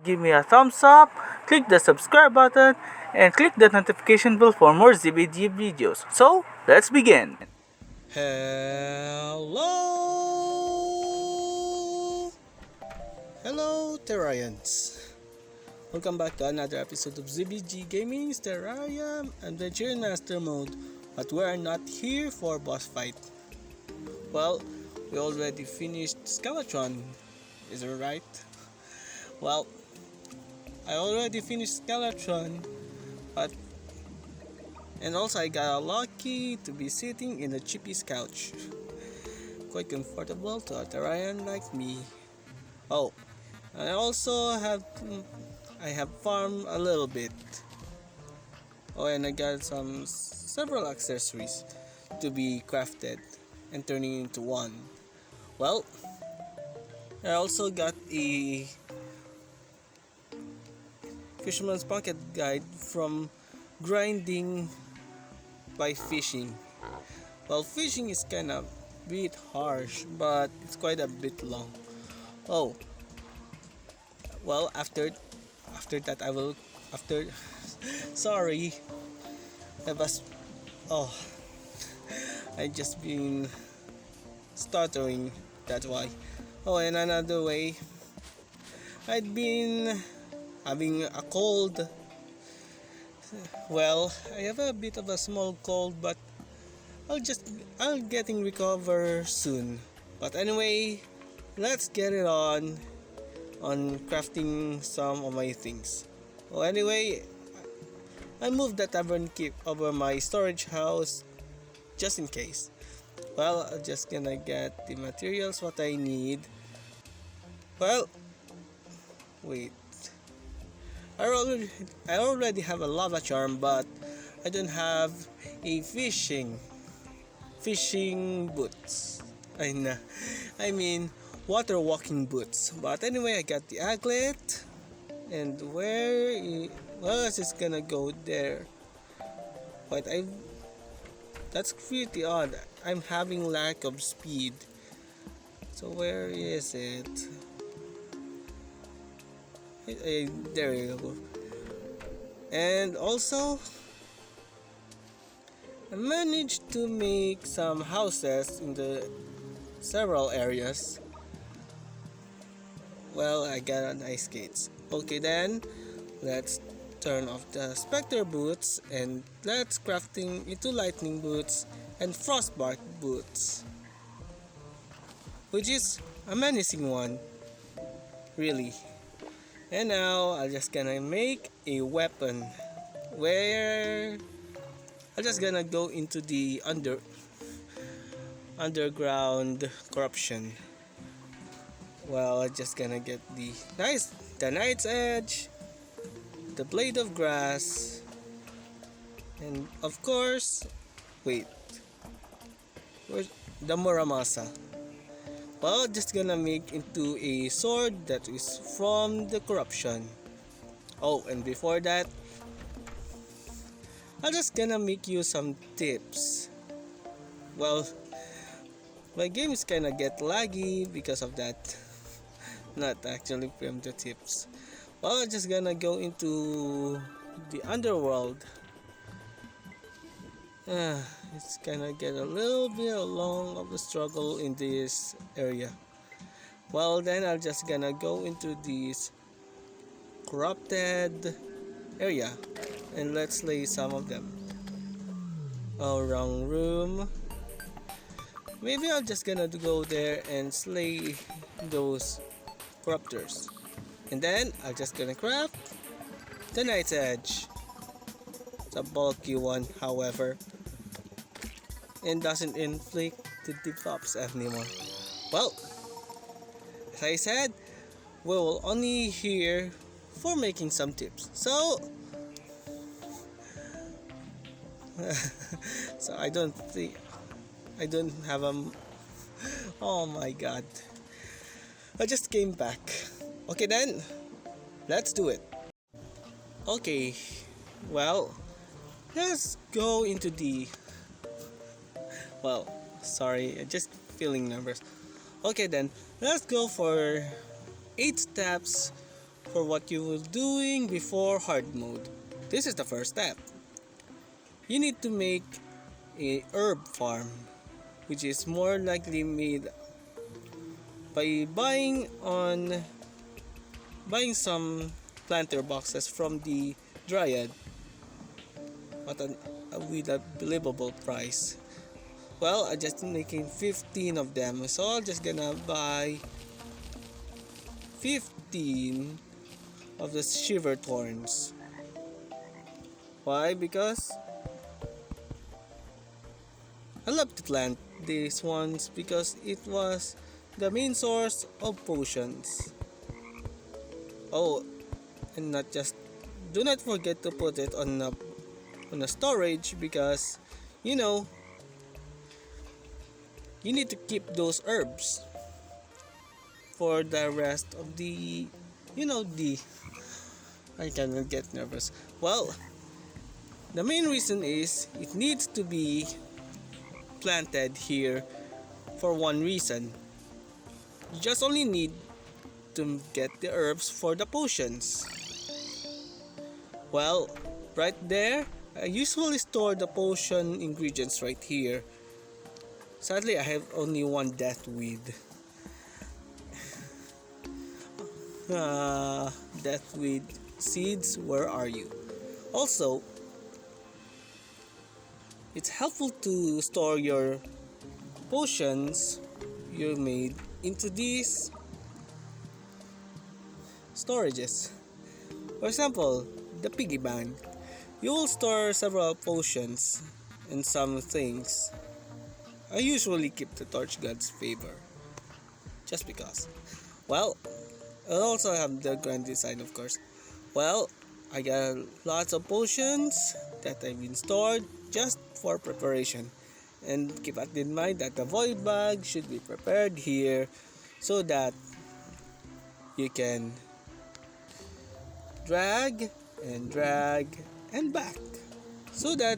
give me a thumbs up, click the subscribe button, and click the notification bell for more ZBG videos. So, let's begin! Hello Terrarians! Welcome back to another episode of ZBG Gaming's Terraria Adventure in Master Mode, but we are not here for boss fight. Well, we already finished Skeletron, is it right? Well, I already finished Skeletron, and also I got lucky to be sitting in a cheapie's couch. Quite comfortable to a Terrarian like me. Oh, I also have farmed a little bit. Oh, and I got several accessories to be crafted and turning into one. Well, I also got a Fisherman's Pocket Guide from grinding by fishing. Well, fishing is kind of a bit harsh, but it's quite a bit long. Oh, well, after that I will sorry, I was I just been stuttering, that's why. Oh, and another way, I'd been having a cold. Well, I have a bit of a small cold, but I'll getting recover soon. But anyway, let's get it on crafting some of my things. Well, anyway, I moved the tavern keep over my storage house just in case. Well, I'm just gonna get the materials what I need. Well, wait. I already have a lava charm, but I don't have a fishing boots. I mean water walking boots. But anyway, I got the aglet, and where is this gonna go there? But that's pretty odd. I'm having lack of speed. So where is it? There you go. And also, I managed to make some houses in the several areas. Well, I got an ice skates. Okay then, let's turn off the specter boots and let's crafting into lightning boots and frostbark boots, which is a menacing one, really. And now I'm just gonna make a weapon where I'm just gonna go into the underground corruption. Well, I'm just gonna get the Knight's Edge, the Blade of Grass, and of course, wait, where's the Muramasa? Well, just gonna make into a sword that is from the corruption. Oh, and before that, I'm just gonna make you some tips. Well, my game is kinda get laggy because of that. Not actually from the tips. Well, I'm just gonna go into the underworld. It's kinda get a little bit long of a struggle in this area. Well, then I'm just gonna go into this corrupted area and let's slay some of them. Oh, wrong room. Maybe I'm just gonna go there and slay those corruptors. And then I'm just gonna craft the Knight's Edge. It's a bulky one, however, and doesn't inflict the debuffs anymore. Well, as I said, we will only here for making some tips. So I don't have a. Oh my god! I just came back. Okay then, let's do it. Okay, well, let's go into the. Well, sorry, just feeling nervous. Okay then, let's go for 8 steps for what you were doing before hard mode. This is the first step. You need to make a herb farm, which is more likely made by buying some planter boxes from the dryad with a believable price. Well, I'm just making 15 of them, so I'm just gonna buy 15 of the shiver thorns. Why? Because I love to plant these ones because it was the main source of potions. Oh, and do not forget to put it on a storage because you know you need to keep those herbs for the rest of the I cannot get nervous. Well, the main reason is it needs to be planted here for one reason. You just only need to get the herbs for the potions. Well, right there, I usually store the potion ingredients right here. Sadly, I have only one deathweed. Deathweed seeds, where are you? Also, it's helpful to store your potions you made into these storages. For example, the piggy bank. You will store several potions and some things. I usually keep the torch god's favor, just because. Well, I also have the grand design, of course. Well, I got lots of potions that I've been stored just for preparation. And keep in mind that the void bag should be prepared here so that you can drag and back, so that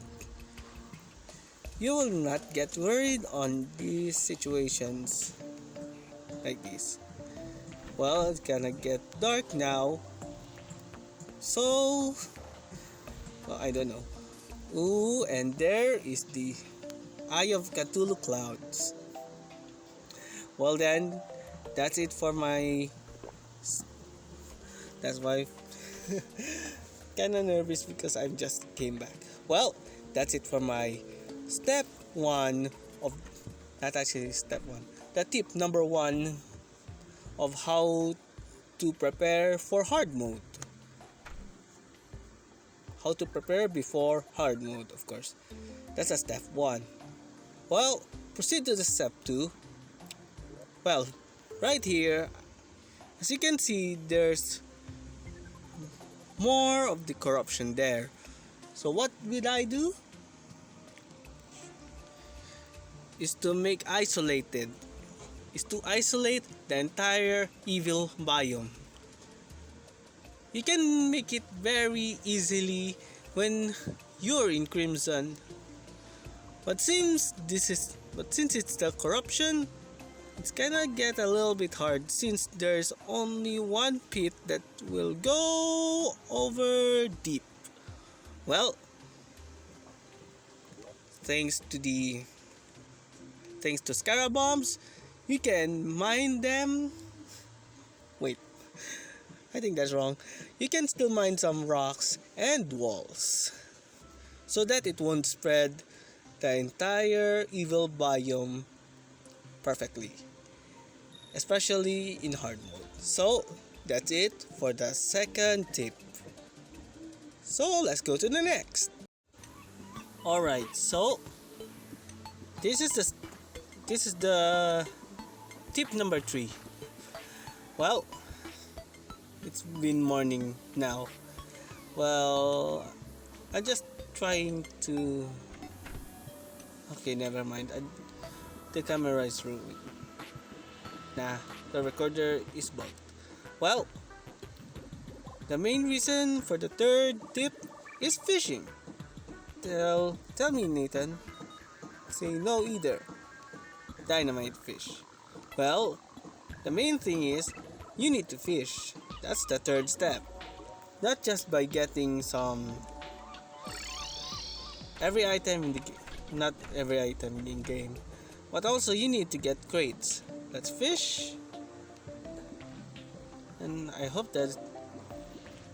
you will not get worried on these situations like this. Well, it's gonna get dark now, so I don't know. Ooh, and there is the Eye of Cthulhu clouds. Well then, that's it for my. That's why kinda nervous because I just came back. Well, that's it for my step 1 of, not actually step 1, the tip number 1 of how to prepare for hard mode. How to prepare before hard mode, of course. That's a step 1. Well, proceed to the step 2. Well, right here, as you can see, there's more of the corruption there. So what will I do? Is to isolate the entire evil biome. You can make it very easily when you're in Crimson. But since it's the corruption, it's gonna get a little bit hard since there's only one pit that will go over deep. Well, thanks to Scarabombs, you can mine them. Wait, I think that's wrong. You can still mine some rocks and walls so that it won't spread the entire evil biome perfectly, especially in hard mode. So that's it for the second tip. So let's go to the next. Alright, so this is the tip number 3. Well, it's been morning now. Well, I'm just trying to. Okay, never mind. The camera is ruined. Nah, the recorder is bugged. Well, the main reason for the third tip is fishing. Tell me, Nathan. Say no either. Dynamite fish. Well, the main thing is you need to fish. That's the third step. Not just by getting some every item in the not every item in the game, but also you need to get crates. Let's fish, and I hope that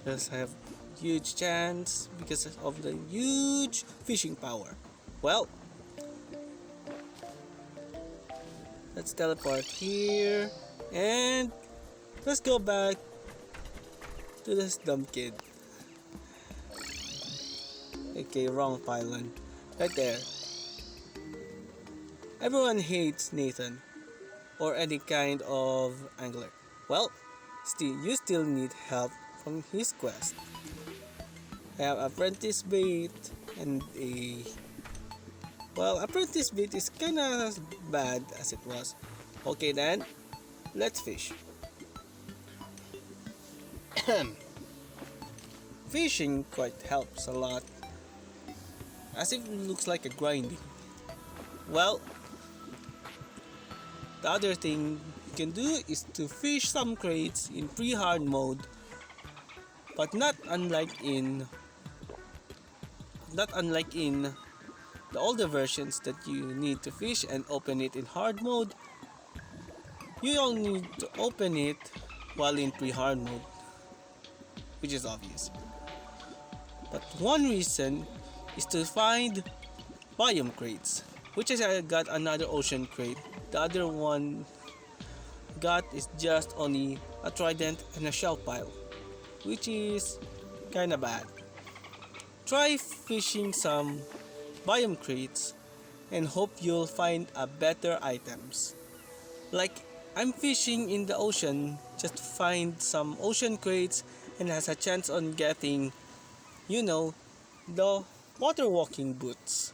does have huge chance because of the huge fishing power. Well, let's teleport here and let's go back to this dumb kid. Okay, wrong pylon. Right there. Everyone hates Nathan or any kind of angler. Well, you still need help from his quest. I have apprentice bait and apprentice bait is kinda as bad as it was. Okay then, let's fish. Fishing quite helps a lot, as if it looks like a grinding. Well, the other thing you can do is to fish some crates in pre-hard mode, but not unlike in the older versions that you need to fish and open it in hard mode. You only need to open it while in pre-hard mode, which is obvious. But one reason is to find biome crates, which is I got another ocean crate. The other one got is just only a trident and a shell pile, which is kinda bad. Try fishing some biome crates and hope you'll find a better items. Like I'm fishing in the ocean just to find some ocean crates and has a chance on getting, the water walking boots,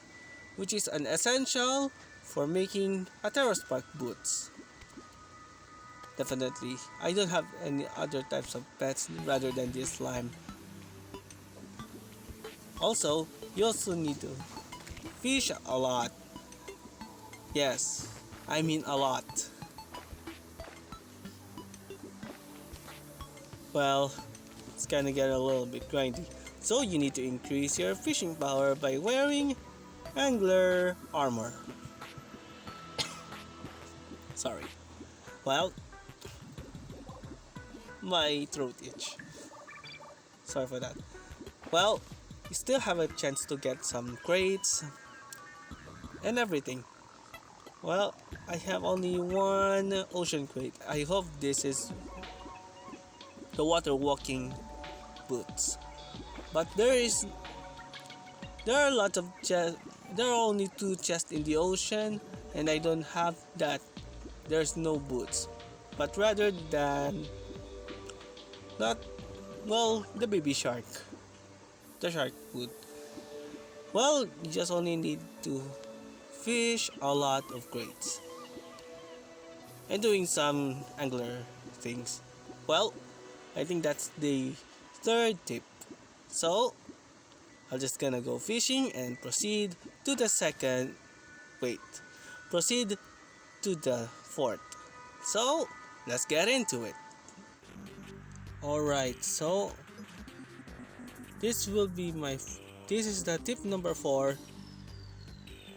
which is an essential for making a TerraSpark boots. Definitely, I don't have any other types of pets rather than this slime. Also, you also need to fish a lot. Yes, I mean a lot. Well, it's gonna get a little bit grindy. So you need to increase your fishing power by wearing angler armor. Sorry. Well, my throat itch. Sorry for that. Well, you still have a chance to get some crates and everything. Well, I have only one ocean crate. I hope this is the water walking boots. But there are a lot of chests. There are only 2 chests in the ocean, and I don't have that. There's no boots, but rather than not the baby shark, the shark boot. Well, you just only need to fish a lot of crates and doing some angler things. Well, I think that's the third tip. So, I'm just gonna go fishing and proceed to the fourth. So, let's get into it. Alright, so this is the tip number 4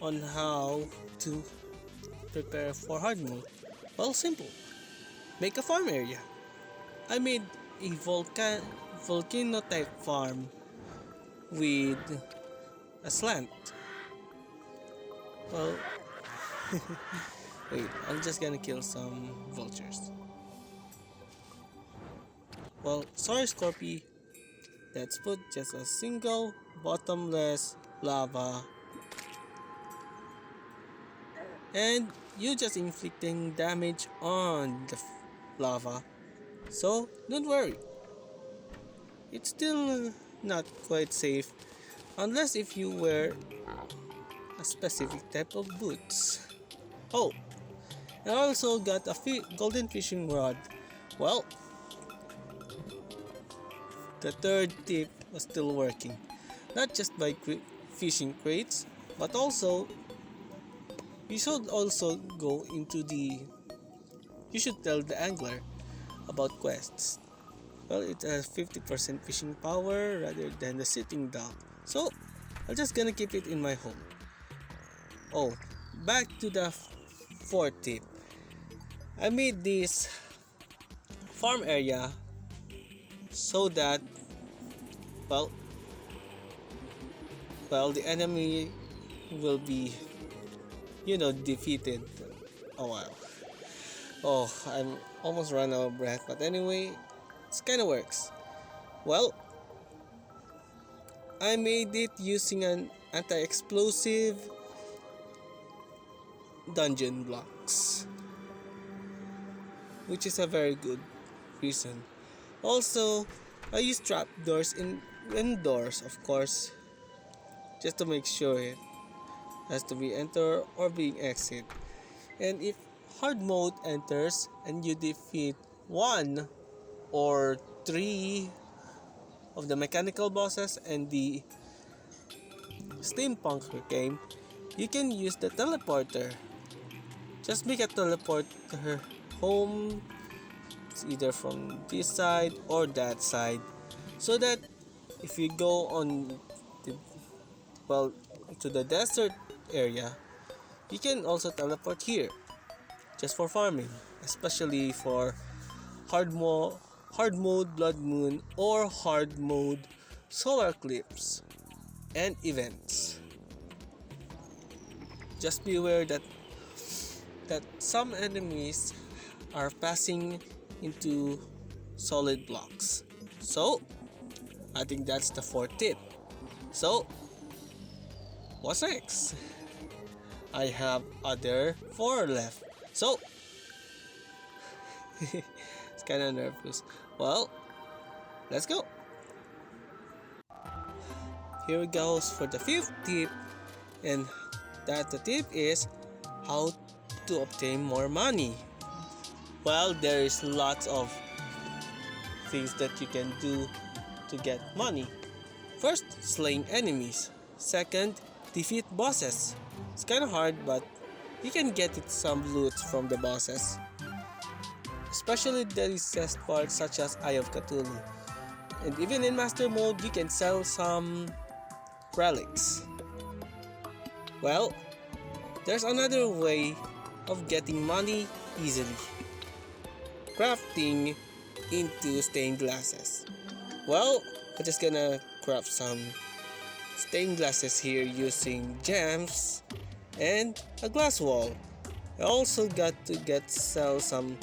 on how to prepare for hard mode. Well, simple. Make a farm area. I made a volcano type farm with a slant. Well, wait, I'm just gonna kill some vultures. Well, sorry Scorpy, let's put just a single bottomless lava, and you just inflicting damage on the lava, so don't worry, it's still not quite safe unless if you wear a specific type of boots. Oh, I also got a golden fishing rod. Well, the third tip was still working, not just by fishing crates, but also you should tell the angler about quests. Well, it has 50% fishing power rather than the sitting duck. So, I'm just gonna keep it in my home. Oh, back to the fourth tip. I made this farm area so that, well, the enemy will be, defeated a while. Oh, I'm almost run out of breath, but anyway, it kind of works. Well, I made it using an anti-explosive dungeon blocks, which is a very good reason. Also, I use trapdoors indoors, of course, just to make sure it has to be enter or being exit. And if hard mode enters and you defeat one or three of the mechanical bosses and the steampunk game, you can use the teleporter. Just make a teleporter home. It's either from this side or that side, so that if you go on the, well, to the desert area, you can also teleport here just for farming, especially for hard mode blood moon or hard mode solar eclipse and events. Just be aware that some enemies are passing into solid blocks. So, I think that's the fourth tip. So, what's next? I have other 4 left. So, it's kind of nervous. Well, let's go. Here goes for the 5th tip, and that the tip is how to obtain more money. Well, there is lots of things that you can do to get money. First, slaying enemies. Second, defeat bosses. It's kind of hard, but you can get some loot from the bosses, especially the recessed parts such as Eye of Cthulhu. And even in master mode, you can sell some relics. Well, there's another way of getting money easily: crafting into stained glasses. Well, I'm just gonna craft some stained glasses here using gems and a glass wall. I also got to sell some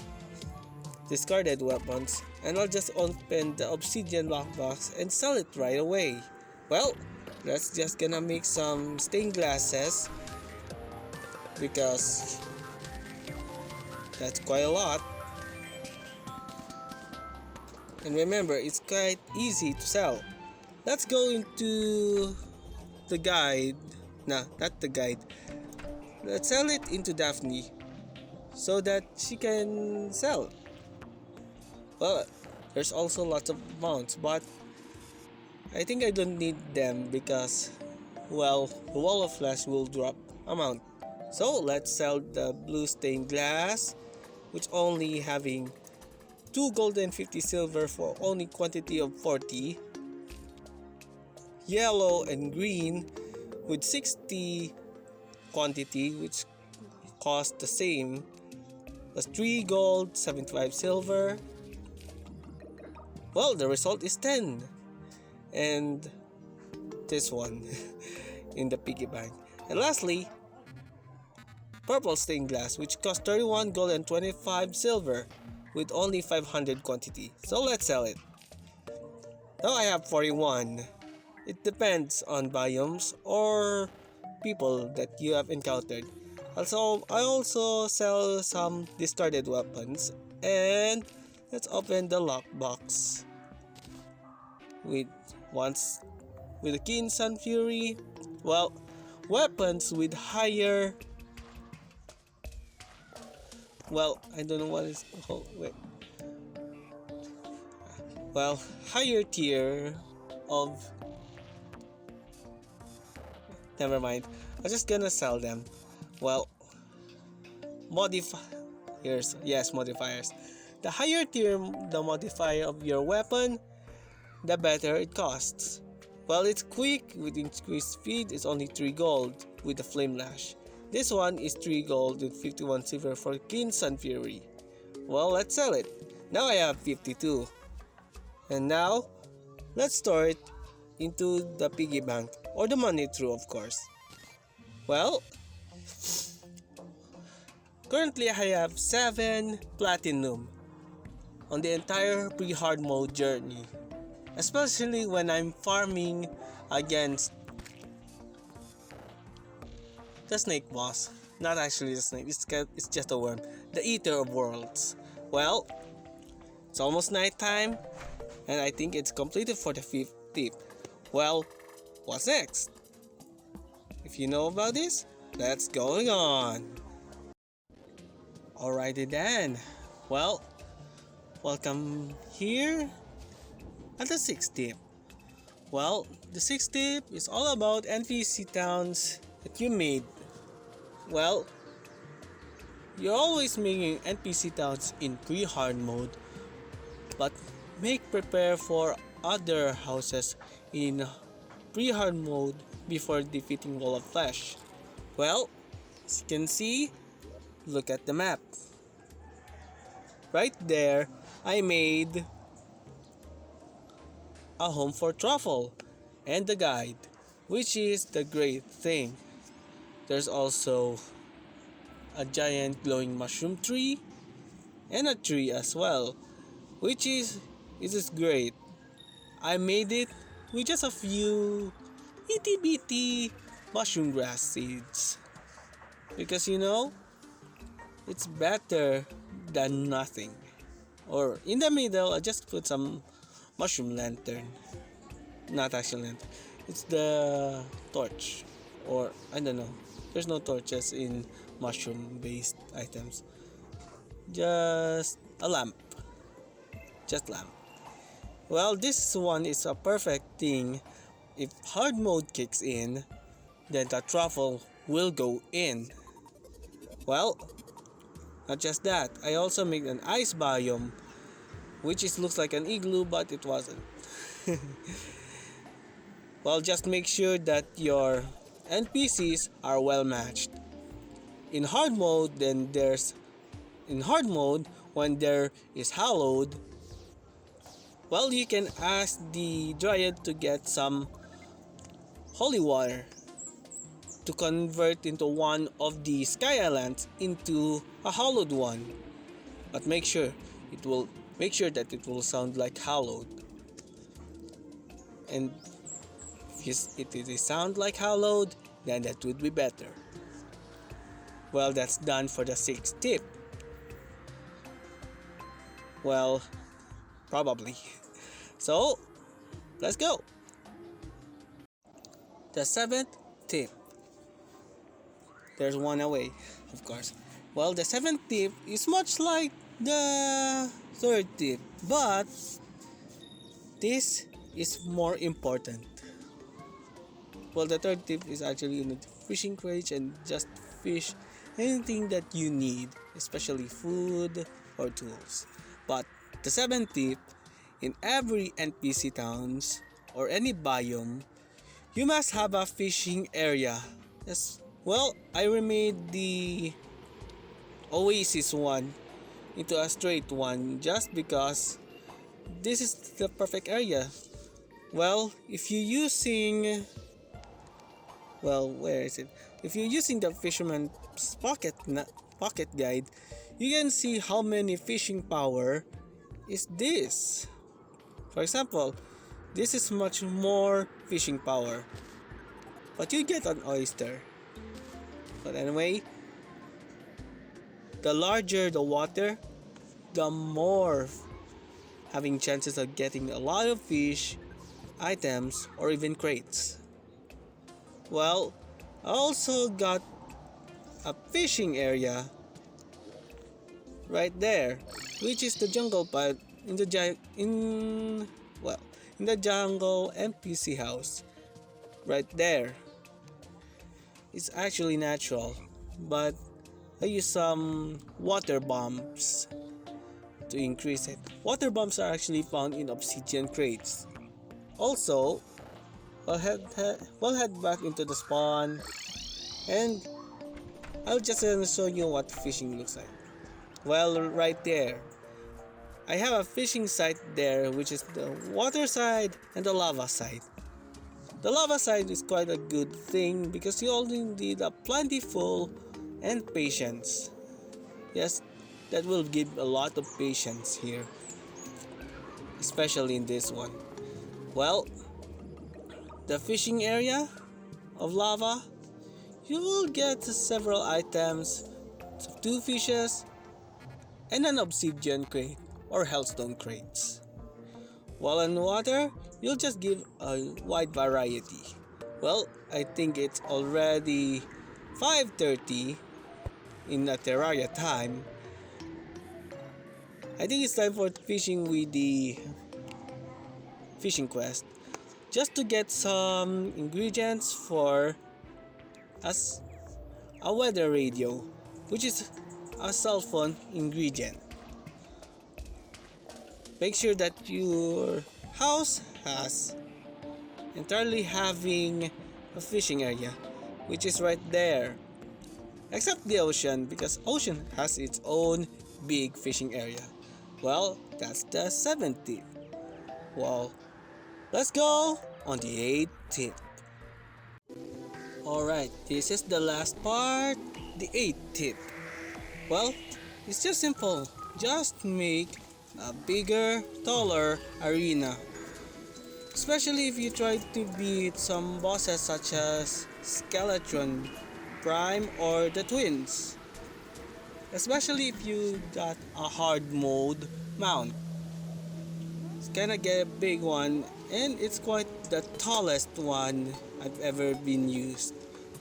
discarded weapons, and I'll just open the obsidian lockbox and sell it right away. Well, let's just gonna make some stained glasses because that's quite a lot. And remember, it's quite easy to sell. Let's go into the guide. Nah, not the guide. Let's sell it into Daphne so that she can sell. Well, there's also lots of mounts, but I think I don't need them because, well, the wall of flesh will drop a mount. So let's sell the blue stained glass, which only having 2 gold and 50 silver for only quantity of 40. Yellow and green with 60 quantity, which cost the same, plus 3 gold, 75 silver. Well, the result is 10. And this one in the piggy bank. And lastly, purple stained glass, which costs 31 gold and 25 silver with only 500 quantity. So let's sell it. Now I have 41. It depends on biomes or people that you have encountered. Also, I also sell some discarded weapons, and let's open the lockbox with a keen sun fury. Well, weapons with higher, well, I don't know what is, oh wait, well, higher tier of, never mind, I'm just gonna sell them. Well, modifiers, yes, modifiers. The higher tier the modifier of your weapon, the better it costs. While it's quick with increased speed, it's only 3 gold with the Flame Lash. This one is 3 gold with 51 silver for Clean Sun Fury. Well, let's sell it. Now I have 52. And now, let's store it into the piggy bank, or the money true, of course. Well, currently I have 7 platinum on the entire pre-hard mode journey, especially when I'm farming against the snake boss. Not actually the snake, it's just a worm, the eater of worlds. Well, it's almost night time, and I think it's completed for the 5th tip. Well, what's next? If you know about this, let's going on. Alrighty then. Well, welcome here at the 6th tip. Well, the 6th tip is all about NPC towns that you made. Well, you're always making NPC towns in pre-hard mode, but prepare for other houses in pre-hard mode before defeating Wall of Flesh. Well, as you can see, look at the map. Right there, I made a home for Truffle and the guide, which is the great thing. There's also a giant glowing mushroom tree and a tree as well, which is great. I made it with just a few itty bitty mushroom grass seeds, because it's better than nothing. Or in the middle, I just put some mushroom lantern. Not actually lantern. It's the torch, or I don't know. There's no torches in mushroom based items. Just a lamp. Just lamp. Well, this one is a perfect thing. If hard mode kicks in, then the truffle will go in. Well, not just that, I also made an ice biome, which looks like an igloo, but it wasn't. Well, just make sure that your NPCs are well matched. In hard mode, when there is hallowed, well, you can ask the dryad to get some holy water to convert into one of the sky islands into a hallowed one. But make sure that it will sound like hallowed. And if it sound like hallowed, then that would be better. Well, that's done for the 6th tip. Well, probably. So, let's go. The 7th tip. There's one away, of course. Well, the 7th tip is much like the 3rd tip, but this is more important. Well, the 3rd tip is actually in the fishing cage and just fish anything that you need, especially food or tools. But the 7th tip, in every NPC towns or any biome, you must have a fishing area. Yes. Well, I remade the Oasis one into a straight one just because this is the perfect area. Well, if you're using If you're using the fisherman's pocket guide, you can see how many fishing power is this. For example, this is much more fishing power, but you get an oyster. But anyway, the larger the water, the more having chances of getting a lot of fish, items, or even crates. Well, I also got a fishing area right there, which is the jungle part in the jungle NPC house right there. It's actually natural, but I use some water bombs to increase it. Water bombs are actually found in obsidian crates. Also, we'll head back into the spawn, and I'll just show you what fishing looks like. Well, right there, I have a fishing site there, which is the water side and the lava side. The lava side is quite a good thing because you only need a plentiful and patience. Yes, that will give a lot of patience here, especially in this one. Well, the fishing area of lava, you will get several items, 2 fishes, and an obsidian crate or hellstone crates. While in water, you'll just give a wide variety. Well, I think it's already 5:30 in the Terraria time. I think it's time for fishing with the fishing quest, just to get some ingredients for us a weather radio, which is a cell phone ingredient. Make sure that your house has entirely having a fishing area, which is right there, except the ocean, because ocean has its own big fishing area. Well, that's the 7th tip. Well, let's go on the 8th tip. Alright, this is the last part, the 8th tip. Well, it's just simple. Just make a bigger, taller arena. Especially if you try to beat some bosses such as Skeleton, Prime, or the Twins. Especially if you got a hard mode mount. It's kinda get a big one, and it's quite the tallest one I've ever been used,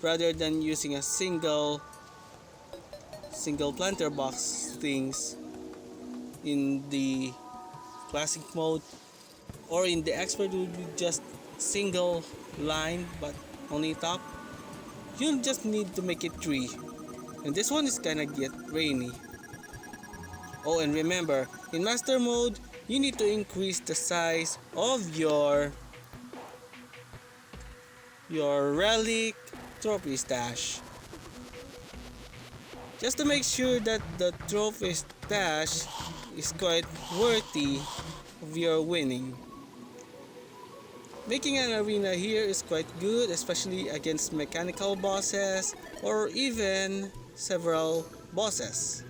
rather than using a single planter box things in the classic mode, or in the expert would be just single line but only top. You just need to make it 3, and this one is kinda get rainy. Oh, and remember, in master mode, you need to increase the size of your relic trophy stash, just to make sure that the trophy stash is quite worthy of your winning. Making an arena here is quite good, especially against mechanical bosses or even several bosses.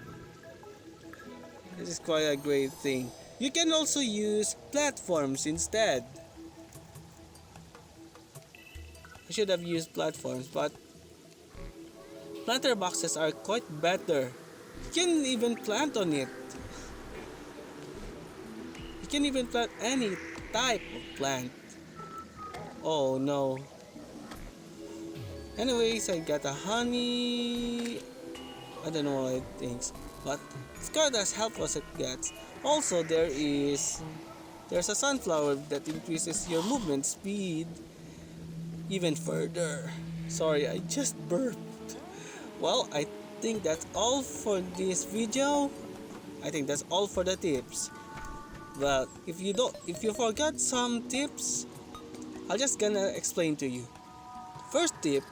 This is quite a great thing. You can also use platforms instead. I should have used platforms, but planter boxes are quite better. You can even plant on it. You can even plant any type of plant. Oh no. Anyways, I got a honey. I don't know what it thinks, but it's quite as helpful as it gets. Also, there's a sunflower that increases your movement speed even further. Sorry, I just burped. Well, I think that's all for this video. I think that's all for the tips. But if you forgot some tips, I'll just gonna explain to you. First tip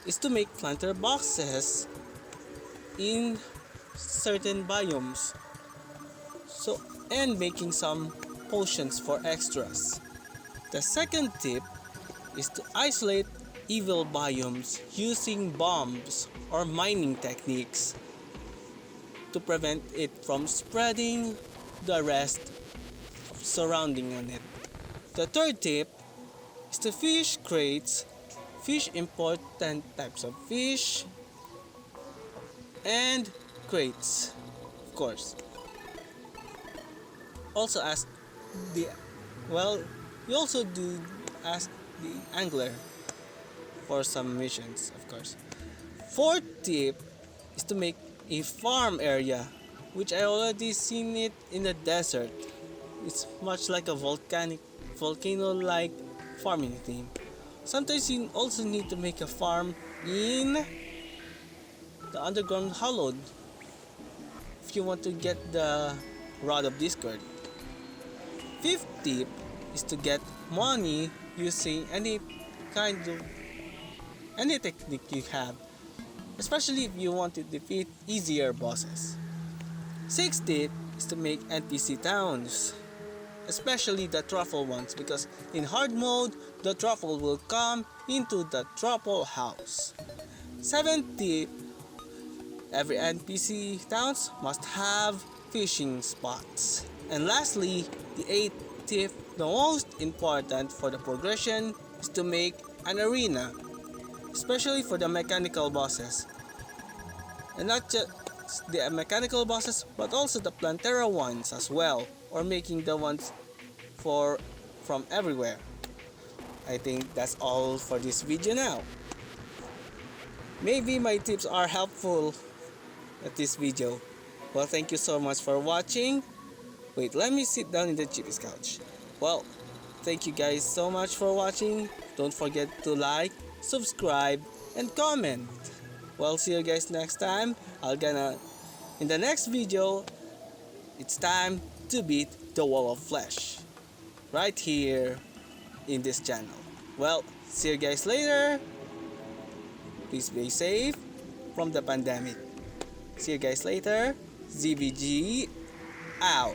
is to make planter boxes in certain biomes. So, and making some potions for extras. The second tip is to isolate evil biomes using bombs or mining techniques to prevent it from spreading the rest of surrounding on it. The third tip is to fish crates, fish important types of fish, and crates, of course. Also ask the, well, you also do ask the angler for some missions, of course. Fourth tip is to make a farm area, which I already seen it in the desert. It's much like a volcano-like farming theme. Sometimes you also need to make a farm in the underground hollowed if you want to get the Rod of Discord. Fifth tip is to get money using any technique you have, especially if you want to defeat easier bosses. Sixth tip is to make NPC towns, especially the truffle ones, because in hard mode, the truffle will come into the truffle house. Seventh tip, every NPC towns must have fishing spots. And lastly, the eighth tip, the most important for the progression, is to make an arena, especially for the mechanical bosses. And not just the mechanical bosses, but also the Plantera ones as well, or making the ones from everywhere. I think that's all for this video now. Maybe my tips are helpful at this video. Well, thank you so much for watching. Wait, let me sit down in the cheapest couch. Well, thank you guys so much for watching. Don't forget to like, subscribe, and comment. Well, see you guys next time. In the next video, it's time to beat the wall of flesh. Right here in this channel. Well, see you guys later. Please be safe from the pandemic. See you guys later. ZBG out.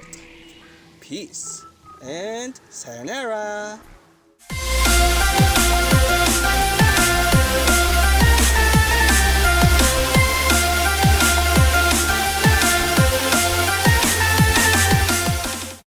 Peace and sayonara.